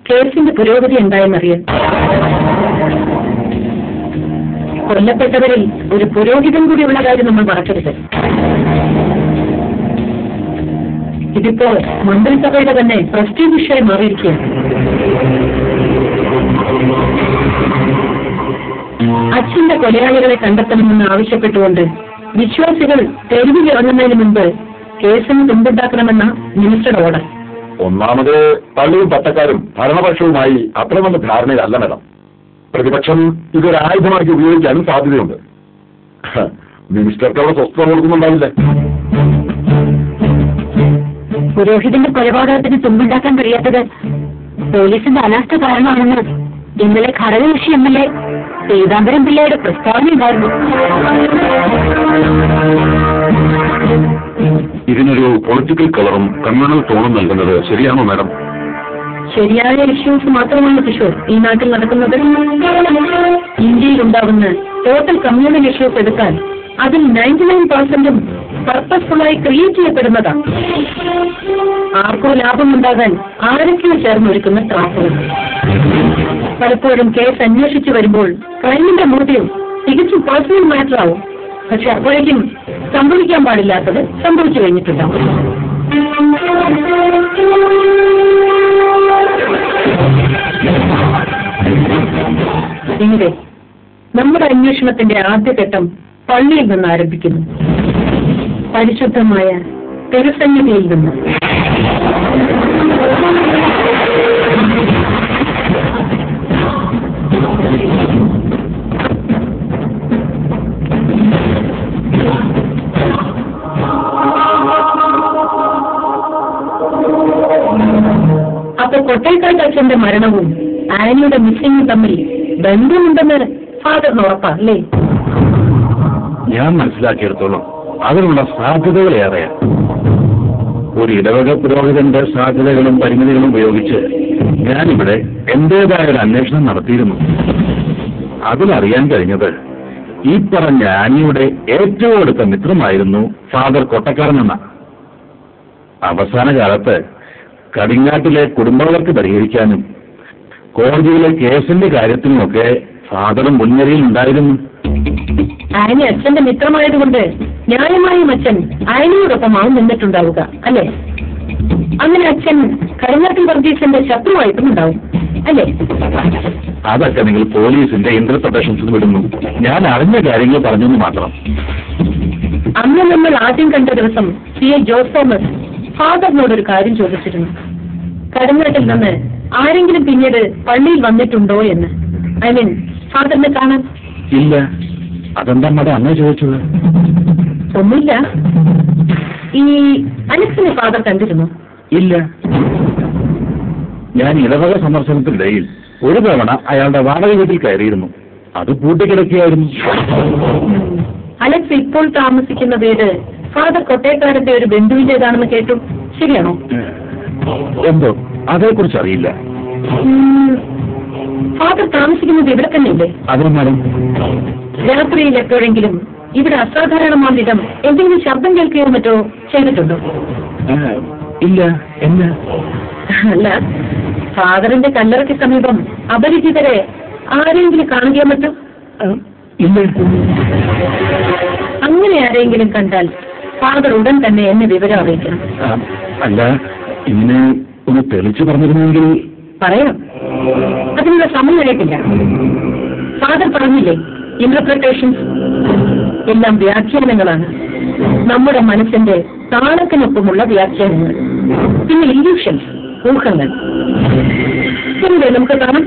കേസിന്റെ പുരോഗതി എന്തായെന്നറിയാൻ. കൊല്ലപ്പെട്ടവരിൽ ഒരു പുരോഹിതൻ കൂടിയുള്ള കാര്യം നമ്മൾ മറക്കരുത്. ഇതിപ്പോ മന്ത്രിസഭയുടെ തന്നെ പ്രസ്റ്റീജ് വിഷയം മാറിയിരിക്കുകയാണ്. അച്ഛന്റെ കൊലയാളികളെ കണ്ടെത്തണമെന്ന് ആവശ്യപ്പെട്ടുകൊണ്ട് വിശ്വാസികൾ തെരുവിൽ ഇറങ്ങുന്നതിന് മുമ്പ് കേസിന് തുമ്പുണ്ടാക്കണമെന്ന മിനിസ്റ്റർ ഓർഡർ. ഒന്നാമത് പള്ളിയും പട്ടക്കാരും ഭരണപക്ഷവുമായി അത്ര നല്ല ധാരണയിലല്ല മേഡം. പ്രതിപക്ഷം ഇതൊരായുധമാക്കി ഉപയോഗിക്കാനും സാധ്യതയുണ്ട്. മിനിസ്റ്റർക്ക് അവിടെ സ്വസ്ഥത കൊടുക്കുന്നുണ്ടാവില്ല. പുരോഹിതന്റെ കൊലപാതകത്തിന് തുമ്പുണ്ടാക്കാൻ കഴിയാത്തത് പോലീസിന്റെ അനാസ്ഥ കാരണമാണെന്ന് ഇന്നലെ ഘടകകക്ഷി MLA പീതാംബരം പിള്ളയുടെ പ്രസ്താവന ഉണ്ടായിരുന്നു. ഇതിനൊരു പൊളിറ്റിക്കൽ കളറും കമ്മ്യൂണൽ ടോണും നൽകുന്നത് ശരിയാണോ മാഡം? ശരിയായ ഇഷ്യൂസ് മാത്രമാണ് കിഷോർ ഈ നാട്ടിൽ നടക്കുന്നത്. ഇന്ത്യയിൽ ഉണ്ടാകുന്ന ടോട്ടൽ കമ്മ്യൂണൽ ഇഷ്യൂസ് എടുക്കാൻ അതിൽ 99% പർപ്പസ്ഫുള്ളായി ക്രിയേറ്റ് ചെയ്യപ്പെടുന്നതാണ്. ആർക്കോ ലാഭമുണ്ടാകാൻ ആരൊക്കെയോ ചേർന്നൊരുക്കുന്ന ട്രാപ്പുകൾ. പലപ്പോഴും കേസ് അന്വേഷിച്ചു വരുമ്പോൾ ക്രൈമിന്റെ മോട്ടീവ് തികച്ചും പേഴ്സണൽ മാറ്റർ ആവും. പക്ഷെ അപ്പോഴേക്കും സംഭവിക്കാൻ പാടില്ലാത്തത് സംഭവിച്ചു കഴിഞ്ഞിട്ടുണ്ടാവും. ഇങ്ങനെ നമ്മുടെ അന്വേഷണത്തിന്റെ ആദ്യഘട്ടം പള്ളിയിൽ നിന്ന് ആരംഭിക്കുന്നു. പരിശുദ്ധമായ തിരുസന്നിധിയിൽ നിന്ന്. അപ്പൊ കൊട്ടേക്കാട് അച്ഛന്റെ മരണവും ആനിയുടെ മിസ്സിംഗും തമ്മിൽ ബന്ധമുണ്ടെന്ന് ഫാദറിന് ഉറപ്പല്ലേ? ഞാൻ മനസ്സിലാക്കിയെടുത്തോളം അതിനുള്ള സാധ്യതകളേറെയാണ്. ഒരു ഇടവക പുരോഹിതന്റെ സാധ്യതകളും പരിമിതികളും ഉപയോഗിച്ച് ഞാനിവിടെ എന്റേതായ ഒരു അന്വേഷണം നടത്തിയിരുന്നു. അതിലറിയാൻ കഴിഞ്ഞത് ഈ പറഞ്ഞ ആനിയുടെ ഏറ്റവും അടുത്ത മിത്രമായിരുന്നു ഫാദർ കൊട്ടക്കാരനെന്ന. അവസാന കാലത്ത് കടിങ്ങാട്ടിലെ കുടുംബവർക്ക് പരിഹരിക്കാനും കോടതിയിലെ കേസിന്റെ കാര്യത്തിനുമൊക്കെ ഫാദറും മുൻനിരയിൽ ഉണ്ടായിരുന്നു. ആനി അച്ഛന്റെ മിത്രമായതുകൊണ്ട് ന്യായമായും അച്ഛൻ ആനിയോടൊപ്പമാണ് നിന്നിട്ടുണ്ടാവുക അല്ലേ? അങ്ങനെ അച്ഛൻ കടിങ്ങാട്ടിൽ വർഗീസിന്റെ ശത്രുവായിട്ടും ഉണ്ടാവും അല്ലേ? അതൊക്കെ നിങ്ങൾ പോലീസിന്റെ ഇന്റർപ്രിട്ടേഷൻസ് വിടുന്നു. ഞാൻ അറിഞ്ഞ കാര്യങ്ങൾ പറഞ്ഞെന്ന് മാത്രം. അന്ന് നമ്മൾ ആദ്യം കണ്ട ദിവസം CA ജോസ് തോമസ് ഫാദറിനോടൊരു കാര്യം ചോദിച്ചിരുന്നു. കടിങ്ങാട്ടിൽ നിന്ന് ആരെങ്കിലും പിന്നീട് പള്ളിയിൽ വന്നിട്ടുണ്ടോ എന്ന്. ഐ മീൻ ഫാദറിനെ കാണാൻ. ഇല്ല. അതെന്താ മാഡം അന്നേ ചോദിച്ചത്? ഒന്നുമില്ല. ഈ അലക്സിനെ ഫാദർ കണ്ടിരുന്നു? ഇല്ല. ഞാൻ ഇടവക സന്ദർശനത്തിനിടയിൽ ഒരു തവണ അയാളുടെ വാടക വീട്ടിൽ കയറിയിരുന്നു. അത് പൂട്ടിക്കിടക്കുകയായിരുന്നു. അലക്സ് ഇപ്പോൾ താമസിക്കുന്ന വീട് ഫാദർ കൊട്ടേക്കാരന്റെ ഒരു ബന്ധുവിന്റേതാണെന്ന് കേട്ടു. ശരിയാണോ? എന്തോ അതേക്കുറിച്ച് അറിയില്ല. ഫാദർ താമസിക്കുന്നത് ഇവിടെ തന്നെയല്ലേ? അതെ മാഡം. രാത്രിയിൽ എപ്പോഴെങ്കിലും ഇവിടെ അസാധാരണമായ വിധം എന്തെങ്കിലും ശബ്ദം കേൾക്കുകയോ മറ്റോ ചെയ്തിട്ടുണ്ടോ? ഇല്ല. എന്ന് അല്ല, ഫാദറിന്റെ കല്ലറയ്ക്ക് സമീപം അപരിചിതരെ ആരെങ്കിലും കാണുകയോ മറ്റോ? ഇല്ല. അങ്ങനെ ആരെങ്കിലും കണ്ടാൽ ഫാദർ ഉടൻ തന്നെ എന്നെ വിവരം അറിയിക്കണം. അല്ല, ഇങ്ങനെ ഒന്ന് തെളിച്ചു പറഞ്ഞിരുന്നെങ്കിൽ പറയാം. അതിനുള്ള സമയമായിട്ടില്ല. ഫാദർ പറഞ്ഞില്ലേ, ഇന്റർപ്രിട്ടേഷൻസ് എല്ലാം വ്യാഖ്യാനങ്ങളാണ്. നമ്മുടെ മനസ്സിന്റെ താളത്തിനൊപ്പമുള്ള വ്യാഖ്യാനങ്ങൾ. പിന്നെ ഇല്യൂഷൻസ്, ഊഹങ്ങൾ. നമുക്ക് കാണാം.